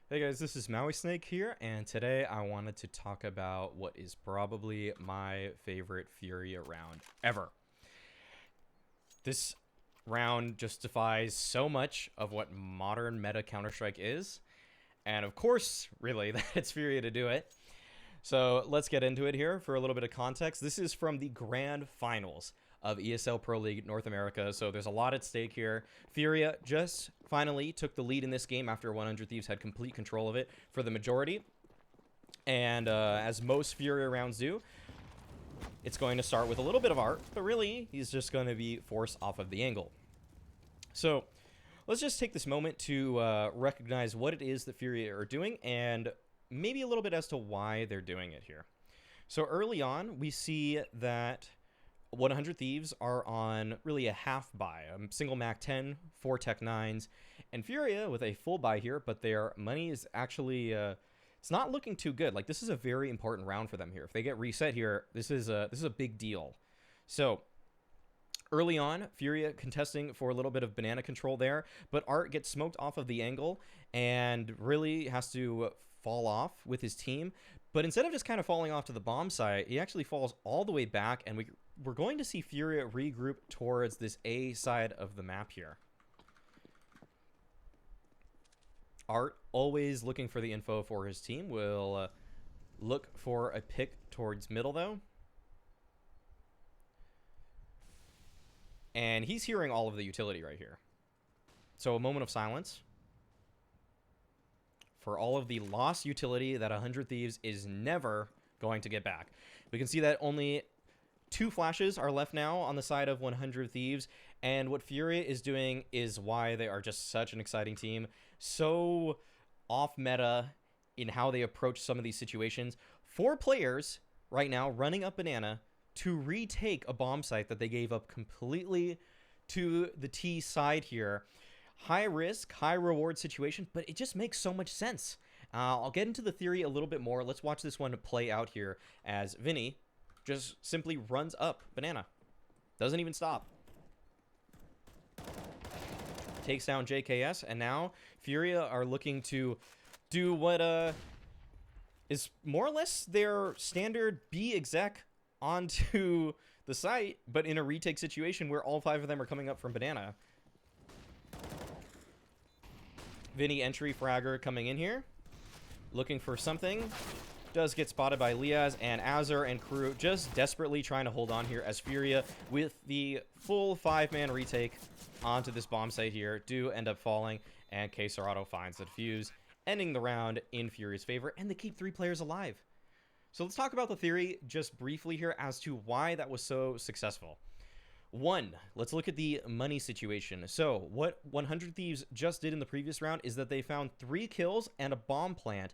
Hey guys, this is Mauisnake here, and today I wanted to talk about what is probably my favorite Furia round ever. This round justifies so much of what modern meta Counter-Strike is, and of course, really, that it's Furia to do it. So let's get into it here for a little bit of context. This is from the grand finals of ESL Pro League North America, so there's a lot at stake here. Furia just finally took the lead in this game after 100 Thieves had complete control of it for the majority. And as most Furia rounds do, it's going to start with a little bit of art, but really, he's just going to be forced off of the angle. So let's just take this moment to recognize what it is that Furia are doing and maybe a little bit as to why they're doing it here. So early on, we see that 100 Thieves are on really a half buy, a single Mac 10, 4 Tech 9s, and Furia with a full buy here, but their money is actually, it's not looking too good. Like, this is a very important round for them here. If they get reset here, this is a big deal. So early on, Furia contesting for a little bit of banana control there, but Art gets smoked off of the angle and really has to fall off with his team. But instead of just kind of falling off to the bomb site, he actually falls all the way back, and we're going to see Furia regroup towards this A side of the map here. Art, always looking for the info for his team, will look for a pick towards middle, though. And he's hearing all of the utility right here. So a moment of silence for all of the lost utility that 100 Thieves is never going to get back. We can see that only 2 flashes are left now on the side of 100 Thieves, and what Furia is doing is why they are just such an exciting team. So off meta in how they approach some of these situations. 4 players right now running up banana to retake a bomb site that they gave up completely to the T side here. High risk, high reward situation, but it just makes so much sense. I'll get into the theory a little bit more. Let's watch this one play out here as Vinny just simply runs up banana. Doesn't even stop. Takes down JKS, and now Furia are looking to do what is more or less their standard B exec onto the site, but in a retake situation where all 5 of them are coming up from banana. Vinny entry fragger coming in here, looking for something. Does get spotted by Liaz, and Azur and crew just desperately trying to hold on here as Furia, with the full 5-man retake onto this bomb site here, do end up falling, and K Serato finds the defuse, ending the round in Furia's favor, and they keep 3 players alive. So let's talk about the theory just briefly here as to why that was so successful. 1, let's look at the money situation. So what 100 Thieves just did in the previous round is that they found 3 kills and a bomb plant,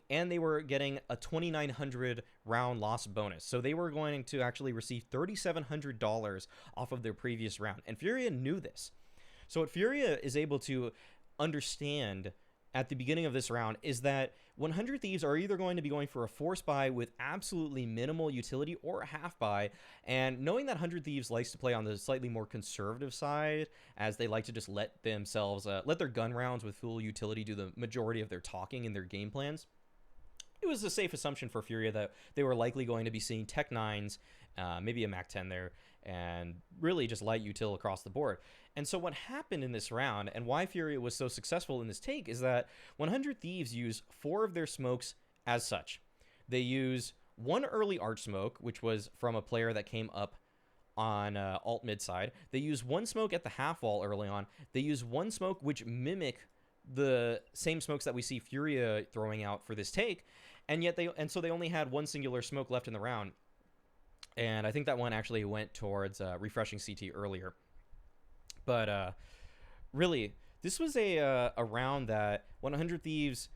and they were getting a 2,900 round loss bonus. So they were going to actually receive $3,700 off of their previous round. And Furia knew this. So what Furia is able to understand at the beginning of this round is that 100 Thieves are either going to be going for a force buy with absolutely minimal utility or a half buy, and knowing that 100 Thieves likes to play on the slightly more conservative side, as they like to just let themselves, let their gun rounds with full utility do the majority of their talking in their game plans, it was a safe assumption for Furia that they were likely going to be seeing Tech 9s, maybe a Mac 10 there, and really just light util across the board. And so what happened in this round, and why Furia was so successful in this take, is that 100 Thieves use 4 of their smokes as such. They use 1 early arch smoke, which was from a player that came up on alt mid side. They use 1 smoke at the half wall early on. They use 1 smoke which mimic the same smokes that we see Furia throwing out for this take, and so they only had 1 singular smoke left in the round, and I think that one actually went towards refreshing CT earlier. But really, this was a round that 100 Thieves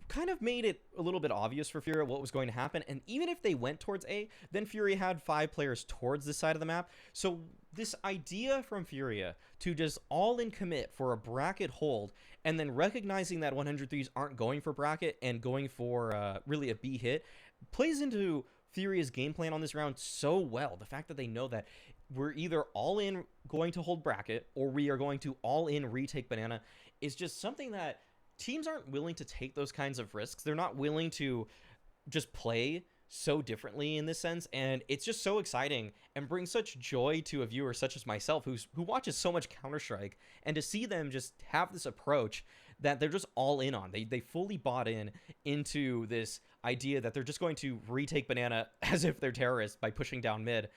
kind of made it a little bit obvious for Furia what was going to happen, and even if they went towards A, then Furia had 5 players towards this side of the map. So this idea from Furia to just all-in commit for a bracket hold, and then recognizing that 100 Thieves aren't going for bracket and going for really a B hit, plays into Furia's game plan on this round so well. The fact that they know that we're either all in going to hold bracket or we are going to all in retake banana is just something that teams aren't willing to take those kinds of risks. They're not willing to just play so differently in this sense, and it's just so exciting and brings such joy to a viewer such as myself who watches so much Counter-Strike, and to see them just have this approach that they're just all in on. They fully bought into this idea that they're just going to retake banana as if they're terrorists by pushing down mid.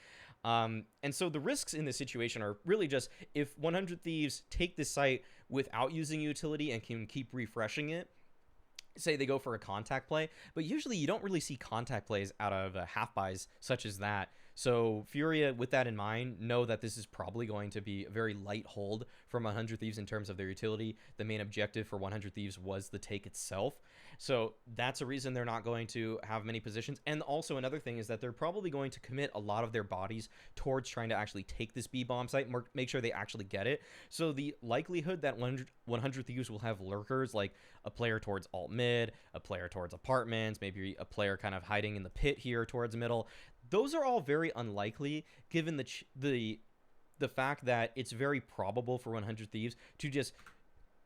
And so the risks in this situation are really just if 100 Thieves take this site without using utility and can keep refreshing it, say they go for a contact play, but usually you don't really see contact plays out of half buys such as that. So Furia, with that in mind, know that this is probably going to be a very light hold from 100 Thieves in terms of their utility. The main objective for 100 Thieves was the take itself. So that's a reason they're not going to have many positions. And also another thing is that they're probably going to commit a lot of their bodies towards trying to actually take this B bomb site and make sure they actually get it. So the likelihood that 100 Thieves will have lurkers, like a player towards alt mid, a player towards apartments, maybe a player kind of hiding in the pit here towards middle, those are all very unlikely given the fact that it's very probable for 100 Thieves to just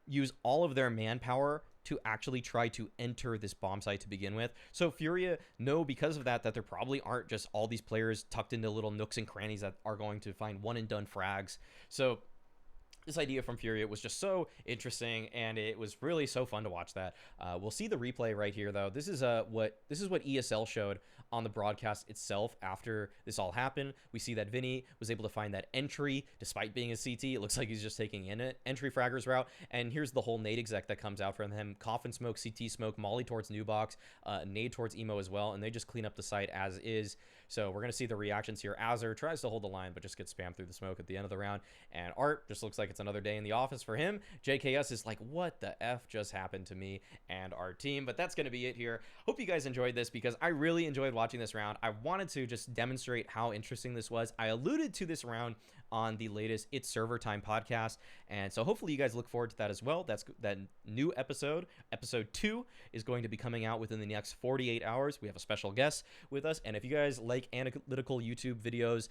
use all of their manpower to actually try to enter this bomb site to begin with. So Furia know because of that there probably aren't just all these players tucked into little nooks and crannies that are going to find one and done frags. So this idea from Furia was just so interesting, and it was really so fun to watch that. We'll see the replay right here, though. This is what ESL showed on the broadcast itself after this all happened. We see that Vinny was able to find that entry despite being a CT. It looks like he's just taking an entry fraggers route, and here's the whole nade exec that comes out from him. Coffin smoke, CT smoke, molly towards new box, nade towards emo as well, and they just clean up the site as is. So we're going to see the reactions here. Azur tries to hold the line, but just gets spammed through the smoke at the end of the round. And Art just looks like it's another day in the office for him. JKS is like, what the F just happened to me and our team? But that's going to be it here. Hope you guys enjoyed this because I really enjoyed watching this round. I wanted to just demonstrate how interesting this was. I alluded to this round on the latest It's Server Time podcast, and so hopefully you guys look forward to that as well. That new episode 2 is going to be coming out within the next 48 hours. We have a special guest with us, and if you guys like analytical YouTube videos,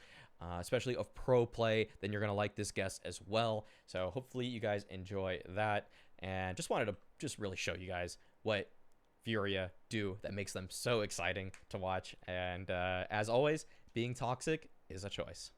especially of pro play, then you're gonna like this guest as well. So hopefully you guys enjoy that, and just wanted to really show you guys what Furia do that makes them so exciting to watch. And as always, being toxic is a choice.